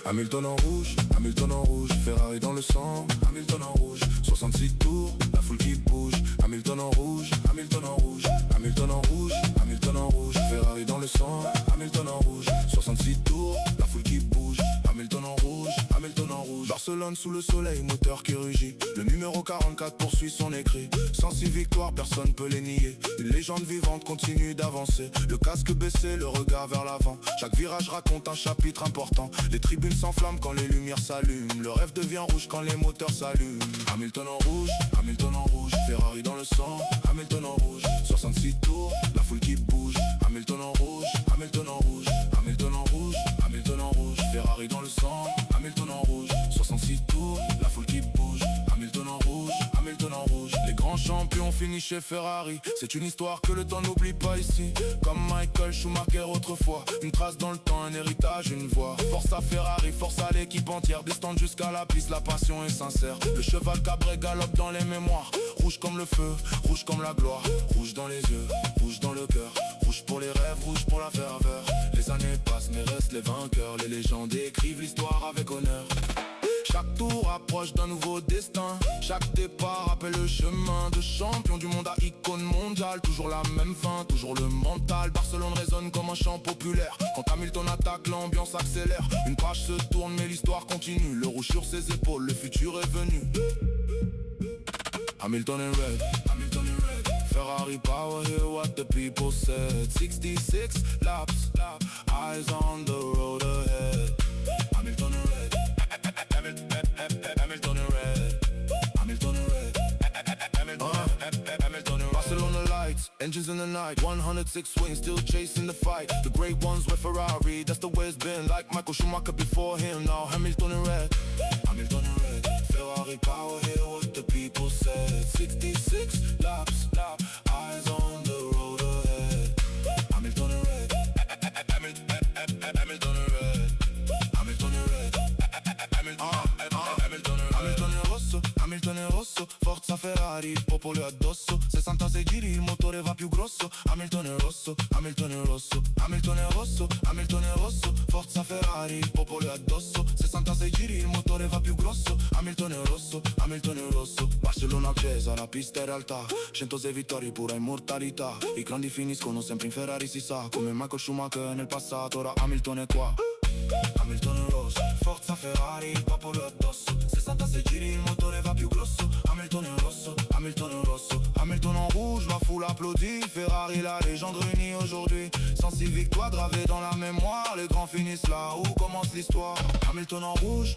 Hamilton en rouge, Ferrari dans le sang. Hamilton en rouge, 66 tours, la foule qui bouge. Hamilton en rouge, Hamilton en rouge, Hamilton en rouge, Hamilton en rouge, Ferrari dans le sang. Hamilton en rouge, 66 tours, la foule qui bouge. Hamilton en rouge, Hamilton en rouge. Barcelone sous le soleil, moteur qui rugit. Le numéro 44 poursuit son écrit. 106 victoires, personne peut les nier. Une légende vivante continue d'avancer. Le casque baissé, le regard vers l'avant. Chaque virage raconte un chapitre important. Les tribunes s'enflamment quand les lumières s'allument. Le rêve devient rouge quand les moteurs s'allument. Hamilton en rouge, Hamilton en rouge, Ferrari dans le sang. Hamilton en rouge, 66 tours, la foule qui bouge. Hamilton en rouge, Hamilton en rouge, Hamilton en rouge, Hamilton en rouge, Ferrari dans le sang. Hamilton en rouge, 66 tours, la foule qui bouge. Hamilton en rouge, Hamilton en rouge. Les grands champions finissent chez Ferrari. C'est une histoire que le temps n'oublie pas ici. Comme Michael Schumacher autrefois. Une trace dans le temps, un héritage, une voix. Force à Ferrari, force à l'équipe entière. Des stands jusqu'à la piste, la passion est sincère. Le cheval cabré galope dans les mémoires. Rouge comme le feu, rouge comme la gloire. Rouge dans les yeux, rouge dans le cœur. Rouge pour les rêves, rouge pour la ferveur. Les années passent mais restent les vainqueurs. Les légendes écrivent l'histoire avec honneur. Chaque tour approche d'un nouveau destin. Chaque départ rappelle le chemin de champion du monde à icône mondiale. Toujours la même fin, toujours le mental. Barcelone résonne comme un chant populaire. Quand Hamilton attaque, l'ambiance accélère. Une page se tourne mais l'histoire continue. Le rouge sur ses épaules, le futur est venu. Hamilton in red, Hamilton in red. Ferrari power, hear what the people said. 66 laps, eyes on the road ahead. Hamilton in red, Hamilton in red, Hamilton in red, Hamilton in red. Barcelona lights, engines in the night. 106 wings, still chasing the fight. The great ones were Ferrari, that's the way it's been. Like Michael Schumacher before him, now Hamilton in red, Hamilton in red. Ferrari power, hear what the people said. 66 laps, eyes on the road ahead. Hamilton in red, Hamilton in red, Hamilton in red, Hamilton è rosso, Hamilton è rosso. Forza Ferrari, il popolo è addosso. 66 giri, il motore va più grosso. Hamilton è rosso, Hamilton è rosso, Hamilton è rosso, Hamilton è rosso. Forza Ferrari, il popolo è addosso. 66 giri, il motore va più grosso. Hamilton è rosso, Hamilton è rosso. Barcellona accesa, la pista è realtà. 106 vittorie, pura immortalità. I grandi finiscono sempre in Ferrari, si sa. Come Michael Schumacher nel passato, ora Hamilton è qua. Hamilton è rosso, forza Ferrari, il popolo è addosso. 66 giri, il motore va più grosso. Hamilton è rosso, Hamilton è rosso, Hamilton en rouge, la foule applaudit. Ferrari, la légende réunie aujourd'hui. 106 victoires gravées dans la mémoire. Les grands finissent là où commence l'histoire. Hamilton en rouge,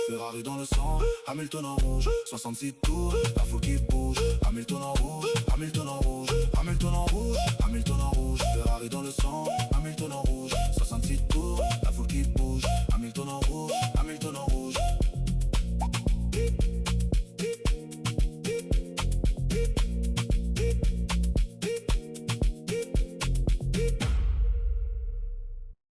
Ferrari dans le sang. Hamilton en rouge, 66 tours, la foule qui bouge. Hamilton en rouge, Hamilton en rouge, Hamilton en rouge, Hamilton en rouge, Ferrari dans le sang.